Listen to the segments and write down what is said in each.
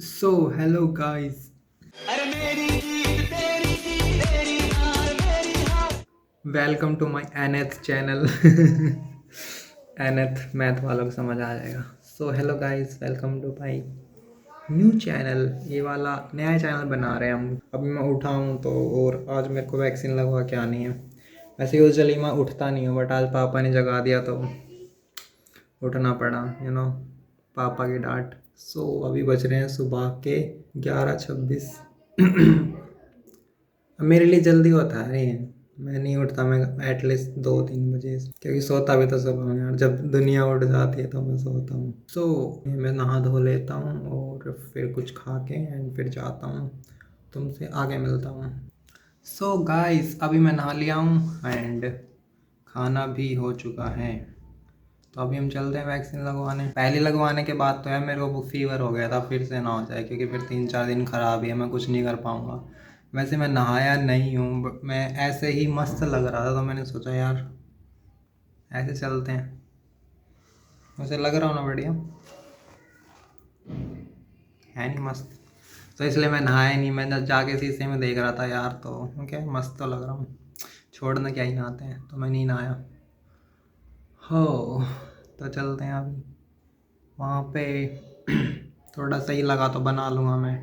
So hello guys, welcome to my एनएथ channel. एनएथ math वालों को समझ आ जाएगा। So hello guys, welcome to my new channel. ये वाला नया चैनल बना रहे हैं हम। अभी मैं उठा हूँ तो और आज मेरे को वैक्सीन लगवा के आनी है। वैसे यूजुअली मैं उठता नहीं हूँ, बट आज पापा ने जगा दिया तो उठना पड़ा, पापा की डांट। सो अभी बज रहे हैं सुबह के 11:26। मेरे लिए जल्दी होता है ये। मैं नहीं उठता, मैं एटलीस्ट 2-3 बजे, क्योंकि सोता भी तो सुबह हूँ यार। जब दुनिया उठ जाती है तो मैं सोता हूँ। मैं नहा धो लेता हूँ और फिर कुछ खा के एंड फिर जाता हूँ। तुमसे आगे मिलता हूँ। सो गाइस, अभी मैं नहा लिया हूँ एंड खाना भी हो चुका है। तो अभी हम चलते हैं वैक्सीन लगवाने। पहले लगवाने के बाद तो यार मेरे को फीवर हो गया था, फिर से ना हो जाए, क्योंकि फिर 3-4 दिन खराब ही है, मैं कुछ नहीं कर पाऊँगा। वैसे मैं नहाया नहीं हूँ, मैं ऐसे ही मस्त लग रहा था तो मैंने सोचा यार ऐसे चलते हैं। वैसे लग रहा हूँ ना बढ़िया, है नहीं मस्त? तो इसलिए मैं नहाया नहीं। मैं जाके शीशे में देख रहा था यार, तो क्या मस्त तो लग रहा हूँ। छोड़ना क्या ही नहाते हैं, तो मैं नहीं नहाया। हो, तो चलते हैं अभी वहाँ पे। थोड़ा सही लगा तो बना लूँगा मैं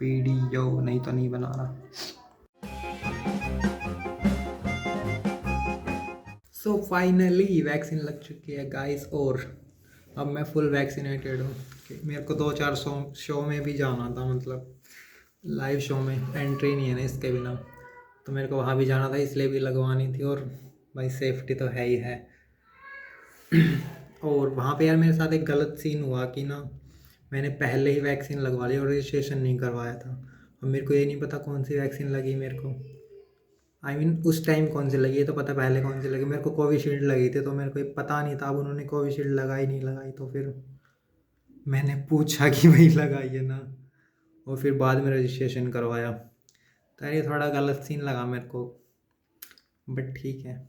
वीडियो, नहीं तो नहीं बना रहा। सो फाइनली वैक्सीन लग चुकी है गाइस, और अब मैं फुल वैक्सीनेटेड हूँ। मेरे को 2-4 शो में भी जाना था, मतलब लाइव शो में एंट्री नहीं है ना इसके बिना, तो मेरे को वहाँ भी जाना था, इसलिए भी लगवानी थी। और भाई सेफ्टी तो है ही है। और वहाँ पे यार मेरे साथ एक गलत सीन हुआ कि ना, मैंने पहले ही वैक्सीन लगवा ली और रजिस्ट्रेशन नहीं करवाया था। और मेरे को ये नहीं पता कौन सी वैक्सीन लगी मेरे को। उस टाइम कौन सी लगी है तो पता, पहले कौन सी लगी। मेरे को कोविशील्ड लगी थी, तो मेरे को ये पता नहीं था। अब उन्होंने कोविशील्ड लगाई नहीं लगाई, तो फिर मैंने पूछा कि भाई लगाई है ना, और फिर बाद में रजिस्ट्रेशन करवाया। तो ये थोड़ा गलत सीन लगा मेरे को, बट ठीक है,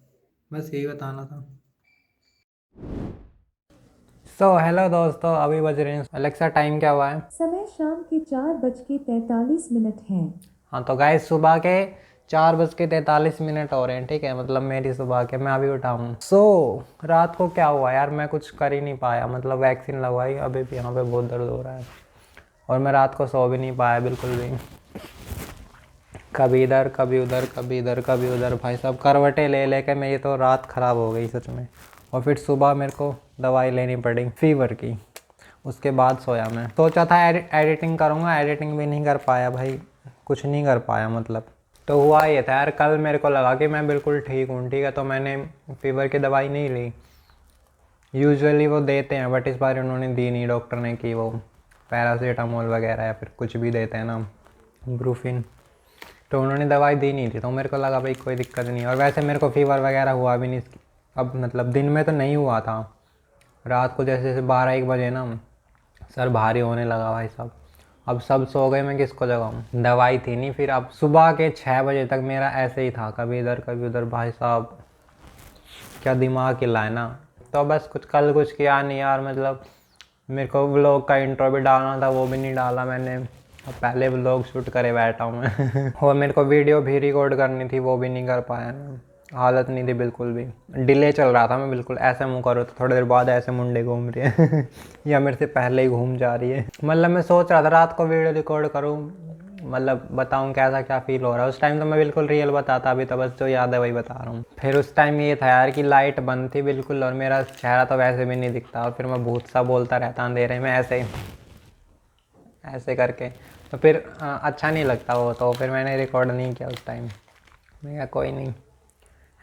बस यही बताना था। हेलो दोस्तों, अभी बज रहे हैं, अलेक्सा टाइम क्या हुआ है? समय शाम के 4:43 हैं। हाँ तो गाइस, सुबह के 4:43 हो रहे हैं, ठीक है, मतलब मेरी सुबह के, मैं अभी उठा हूँ। रात को क्या हुआ यार, मैं कुछ कर ही नहीं पाया, मतलब वैक्सीन लगवाई, अभी भी यहाँ पे बहुत दर्द हो रहा है। और मैं रात को सो भी नहीं पाया बिल्कुल भी। कभी इधर कभी उधर, कभी इधर कभी उधर, भाई साहब करवटें ले लेके मेरी तो रात ख़राब हो गई सच में। और फिर सुबह मेरे को दवाई लेनी पड़ी फीवर की। उसके बाद सोया। मैं सोचा था एडिटिंग करूँगा, एडिटिंग भी नहीं कर पाया भाई, कुछ नहीं कर पाया मतलब। तो हुआ ये था यार, कल मेरे को लगा कि मैं बिल्कुल ठीक हूँ, ठीक है, तो मैंने फीवर की दवाई नहीं ली। यूजुअली वो देते हैं, बट इस बार उन्होंने दी नहीं डॉक्टर ने, कि वो पैरासीटामोल वगैरह या फिर कुछ भी देते हैं ना, ब्रूफिन, तो उन्होंने दवाई दी नहीं थी। तो मेरे को लगा भाई कोई दिक्कत नहीं। और वैसे मेरे को फीवर वगैरह हुआ भी नहीं अब, मतलब दिन में तो नहीं हुआ था। रात को जैसे जैसे 12-1 बजे ना सर भारी होने लगा भाई साहब। अब सब सो गए, मैं किसको जगाऊँ? दवाई थी नहीं। फिर अब सुबह के 6 बजे तक मेरा ऐसे ही था, कभी इधर कभी उधर, भाई साहब क्या दिमाग हिला है ना। तो बस कल कुछ किया नहीं यार, मतलब मेरे को व्लॉग का इंट्रो भी डालना था, वो भी नहीं डाला मैंने। अब पहले व्लॉग शूट करे बैठा हूँ मैं। और मेरे को वीडियो भी रिकॉर्ड करनी थी, वो भी नहीं कर पाया मैं। हालत नहीं थी बिल्कुल भी, डिले चल रहा था। मैं बिल्कुल ऐसे मुँह करो तो थोड़ी देर बाद ऐसे मुंडे घूम रही है। या मेरे से पहले ही घूम जा रही है। मतलब मैं सोच रहा था रात को वीडियो रिकॉर्ड करूँ, मतलब बताऊँ कैसा क्या फील हो रहा है। उस टाइम तो मैं बिल्कुल रियल बताता, अभी तो बस जो याद है वही बता रहा हूँ। फिर उस टाइम ये था यार कि लाइट बंद थी बिल्कुल, और मेरा चेहरा तो वैसे भी नहीं दिखता, और फिर मैं भूत सा बोलता रहता अंधेरे में ऐसे ऐसे करके। तो फिर अच्छा नहीं लगता वो, तो फिर मैंने रिकॉर्ड नहीं किया उस टाइम। मैं कहा कोई नहीं,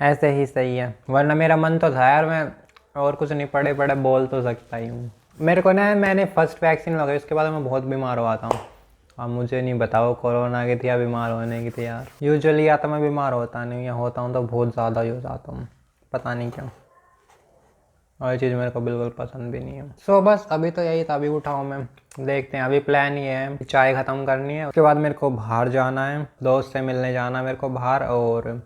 ऐसे ही सही है। वरना मेरा मन तो था यार, मैं और कुछ नहीं, पड़े पड़े बोल तो सकता ही हूँ। मेरे को ना, मैंने फर्स्ट वैक्सीन लगाई, उसके बाद मैं बहुत बीमार हुआ था। अब मुझे नहीं बताओ कोरोना की थी या बीमार होने की थी यार। यूजुअली या तो मैं बीमार होता नहीं, या होता हूँ तो बहुत ज़्यादा ही हो जाता हूँ, पता नहीं क्यों। और ये चीज़ मेरे को बिल्कुल पसंद भी नहीं है। बस अभी तो यही था, अभी उठा हूँ मैं। देखते हैं, अभी प्लान ये है, चाय ख़त्म करनी है, उसके बाद मेरे को बाहर जाना है, दोस्त से मिलने जाना है मेरे को बाहर। और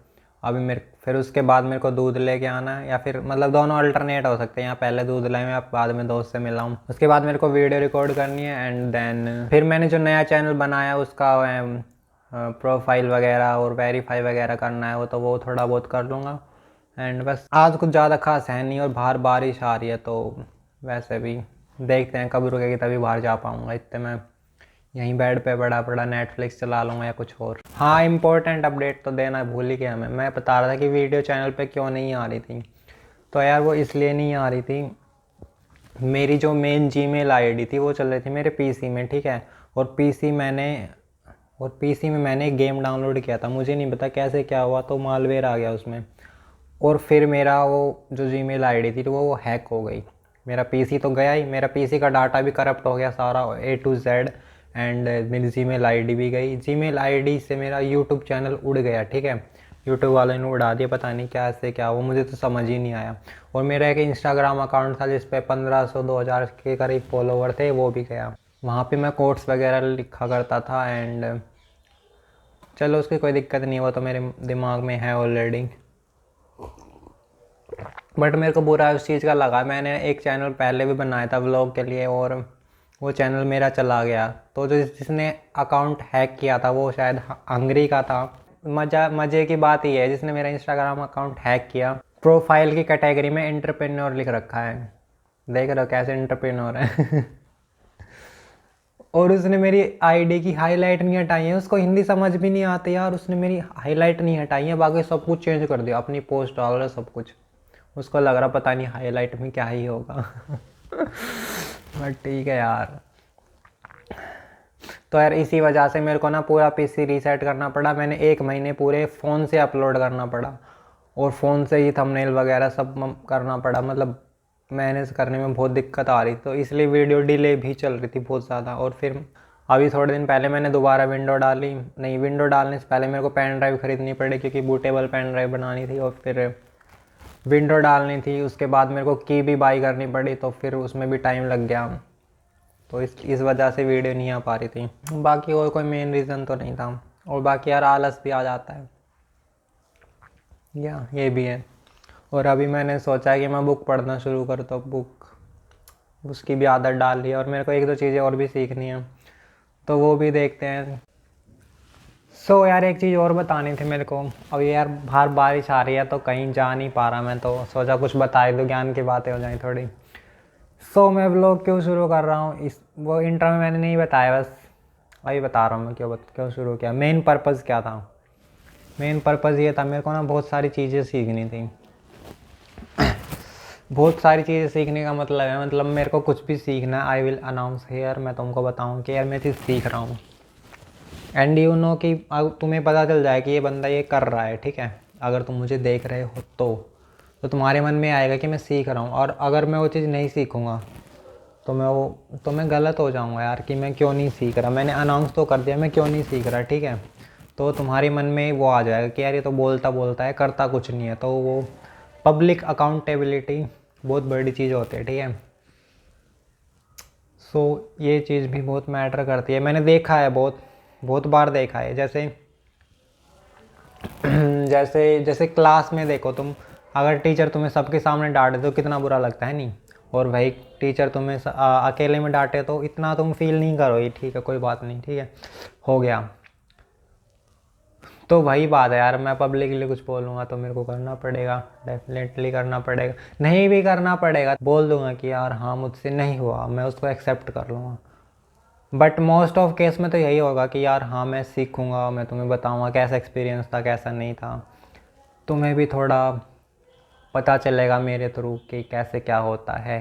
अभी मेरे फिर उसके बाद मेरे को दूध लेके आना है, या फिर मतलब दोनों अल्टरनेट हो सकते हैं, या पहले दूध लाए मैं बाद में दोस्त से मिला हूँ। उसके बाद मेरे को वीडियो रिकॉर्ड करनी है एंड देन फिर मैंने जो नया चैनल बनाया उसका प्रोफाइल वगैरह और वेरीफाई वगैरह करना है, वो थोड़ा बहुत कर लूँगा। एंड बस आज कुछ ज़्यादा खास है नहीं, और बाहर बारिश आ रही है तो वैसे भी देखते हैं कब रुकेगी तभी बाहर जा पाऊँगा। इतने मैं यहीं बेड पे बड़ा बड़ा नेटफ्लिक्स चला लूँगा या कुछ और। हाँ, इम्पोर्टेंट अपडेट तो देना भूल ही गया मैं बता रहा था कि वीडियो चैनल पे क्यों नहीं आ रही थी। तो यार वो इसलिए नहीं आ रही थी, मेरी जो मेन जीमेल आईडी थी वो चल रही थी मेरे पीसी में, ठीक है। और पीसी में मैंने एक गेम डाउनलोड किया था, मुझे नहीं पता कैसे क्या हुआ, तो मालवेयर आ गया उसमें, और फिर मेरा वो जो जीमेल आईडी थी तो वो हैक हो गई। मेरा पीसी तो गया ही, मेरा पीसी का डाटा भी करप्ट हो गया सारा A to Z, एंड मेरी जीमेल आईडी भी गई। जीमेल आईडी से मेरा यूट्यूब चैनल उड़ गया, ठीक है। यूट्यूब वालों ने उड़ा दिया, पता नहीं क्या से क्या, वो मुझे तो समझ ही नहीं आया। और मेरा एक इंस्टाग्राम अकाउंट था जिस पे 1500-2000 के करीब फॉलोवर थे, वो भी गया। वहाँ पे मैं कोट्स वगैरह लिखा करता था, एंड चलो उसकी कोई दिक्कत नहीं, वो तो मेरे दिमाग में है ऑलरेडी। बट मेरे को बुरा उस चीज़ का लगा, मैंने एक चैनल पहले भी बनाया था व्लॉग के लिए और वो चैनल मेरा चला गया। तो जो जिसने अकाउंट हैक किया था वो शायद हंगरी का था। मज़े की बात ये है, जिसने मेरा इंस्टाग्राम अकाउंट हैक किया, प्रोफाइल की कैटेगरी में एंटरप्रेन्योर लिख रखा है, देख रहे हो कैसे एंटरप्रेन्योर है। और उसने मेरी आईडी की हाईलाइट नहीं हटाई है, उसको हिंदी समझ भी नहीं आती यार, उसने मेरी हाईलाइट नहीं हटाई है, बाकी सब कुछ चेंज कर दिया, अपनी पोस्ट डाल रहा सब कुछ। उसको लग रहा पता नहीं हाईलाइट में क्या ही होगा। बट ठीक है यार। तो यार इसी वजह से मेरे को ना पूरा पीसी रीसेट करना पड़ा, मैंने 1 महीने पूरे फ़ोन से अपलोड करना पड़ा, और फ़ोन से ही थंबनेल वगैरह सब करना पड़ा, मतलब मैनेज करने में बहुत दिक्कत आ रही, तो इसलिए वीडियो डिले भी चल रही थी बहुत ज़्यादा। और फिर अभी थोड़े दिन पहले मैंने दोबारा विंडो डाली, नहीं विंडो डालने से पहले मेरे को पेन ड्राइव ख़रीदनी पड़ी, क्योंकि बूटेबल पेन ड्राइव बनानी थी, और फिर विंडो डालनी थी, उसके बाद मेरे को की भी बाई करनी पड़ी, तो फिर उसमें भी टाइम लग गया। तो इस वजह से वीडियो नहीं आ पा रही थी, बाकी और कोई मेन रीज़न तो नहीं था। और बाकी यार आलस भी आ जाता है, या ये भी है। और अभी मैंने सोचा है कि मैं बुक पढ़ना शुरू कर, तो उसकी भी आदत डाल ली है, और मेरे को 1-2 चीज़ें और भी सीखनी है, तो वो भी देखते हैं। सो यार एक चीज़ और बतानी थी मेरे को, अब यार बाहर बारिश आ रही है तो कहीं जा नहीं पा रहा मैं, तो सोचा कुछ बता ही दो, ज्ञान की बातें हो जाएं थोड़ी। सो मैं व्लॉग क्यों शुरू कर रहा हूँ, वो इंट्रो में मैंने नहीं बताया, बस वही बता रहा हूँ मैं क्यों शुरू किया, मेन पर्पज़ क्या था। मेन पर्पज़ ये था, मेरे को ना बहुत सारी चीज़ें सीखनी थी। बहुत सारी चीज़ें सीखने का मतलब है, मतलब मेरे को कुछ भी सीखना है, आई विल अनाउंस हेयर, मैं तुमको बताऊँ कि यार मैं चीज़ सीख रहा हूँ, एंड यू नो कि तुम्हें पता चल जाए कि ये बंदा ये कर रहा है, ठीक है। अगर तुम मुझे देख रहे हो तो तुम्हारे मन में आएगा कि मैं सीख रहा हूँ, और अगर मैं वो चीज़ नहीं सीखूँगा तो मैं गलत हो जाऊँगा यार, कि मैं क्यों नहीं सीख रहा। मैंने अनाउंस तो कर दिया मैं क्यों नहीं सीख रहा, ठीक है। तो तुम्हारे मन में वो आ जाएगा कि यार ये तो बोलता है करता कुछ नहीं है, तो वो पब्लिक अकाउंटेबिलिटी बहुत बड़ी चीज़ होती है, ठीक है। सो ये चीज़ भी बहुत मैटर करती है, मैंने देखा है, बहुत बार देखा है। जैसे जैसे क्लास में देखो तुम, अगर टीचर तुम्हें सबके सामने डांटे तो कितना बुरा लगता है, नहीं। और भाई टीचर तुम्हें अकेले में डांटे तो इतना तुम फील नहीं करोगे, ठीक है कोई बात नहीं, ठीक है हो गया। तो वही बात है यार, मैं पब्लिक के लिए कुछ बोलूँगा तो मेरे को करना पड़ेगा, डेफिनेटली करना पड़ेगा। नहीं भी करना पड़ेगा, बोल दूंगा कि यार हाँ मुझसे नहीं हुआ, मैं उसको एक्सेप्ट कर लूँगा। बट मोस्ट ऑफ केस में तो यही होगा कि यार हाँ मैं सीखूँगा, मैं तुम्हें बताऊँगा कैसा एक्सपीरियंस था कैसा नहीं था, तुम्हें भी थोड़ा पता चलेगा मेरे थ्रू कि कैसे क्या होता है।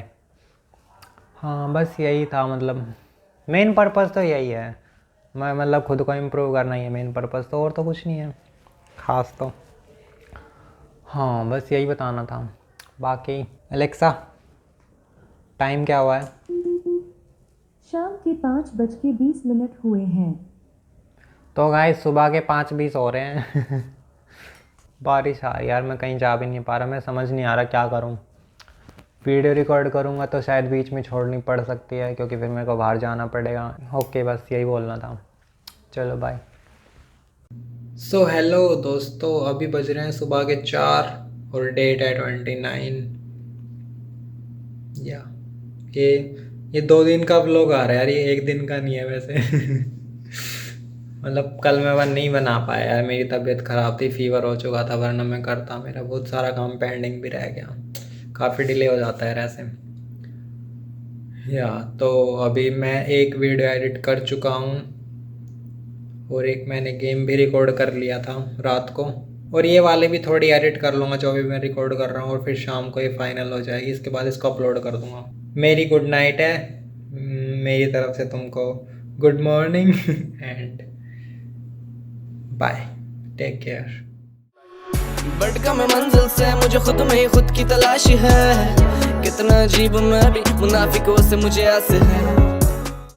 हाँ बस यही था, मतलब मेन पर्पज़ तो यही है, मैं मतलब खुद को इम्प्रूव करना ही है मेन पर्पज़, तो और तो कुछ नहीं है ख़ास तो। हाँ बस यही बताना था। बाकी एलेक्सा टाइम क्या हुआ है? शाम के 5:20 हुए हैं। तो गाइस सुबह के 5:20 हो रहे हैं। बारिश आ रही यार, मैं कहीं जा भी नहीं पा रहा, मैं समझ नहीं आ रहा क्या करूं। वीडियो रिकॉर्ड करूंगा तो शायद बीच में छोड़नी पड़ सकती है, क्योंकि फिर मेरे को बाहर जाना पड़ेगा। ओके बस यही बोलना था, चलो बाय। सो हेलो दोस्तों, अभी बज रहे हैं सुबह के 4 और डेट है 29। या ये 2 दिन का व्लॉग आ रहा है यार, ये एक दिन का नहीं है वैसे। मतलब कल मैं वन नहीं बना पाया यार, मेरी तबीयत ख़राब थी, फीवर हो चुका था, वरना मैं करता। मेरा बहुत सारा काम पेंडिंग भी रह गया, काफ़ी डिले हो जाता है ऐसे। या तो अभी मैं एक वीडियो एडिट कर चुका हूँ और एक मैंने गेम भी रिकॉर्ड कर लिया था रात को, और ये वाले भी थोड़ी एडिट कर लूँगा जो अभी मैं रिकॉर्ड कर रहा हूँ, और फिर शाम को ये फाइनल हो जाएगी। इसके बाद इसको अपलोड कर दूँगा। मेरी गुड नाइट है, मेरी तरफ से तुमको good morning and bye, take care. भटका मैं मंजिल से, मुझे खुद में ही खुद की तलाश है। कितना अजीब मैं भी, मुनाफिकों से मुझे आस है।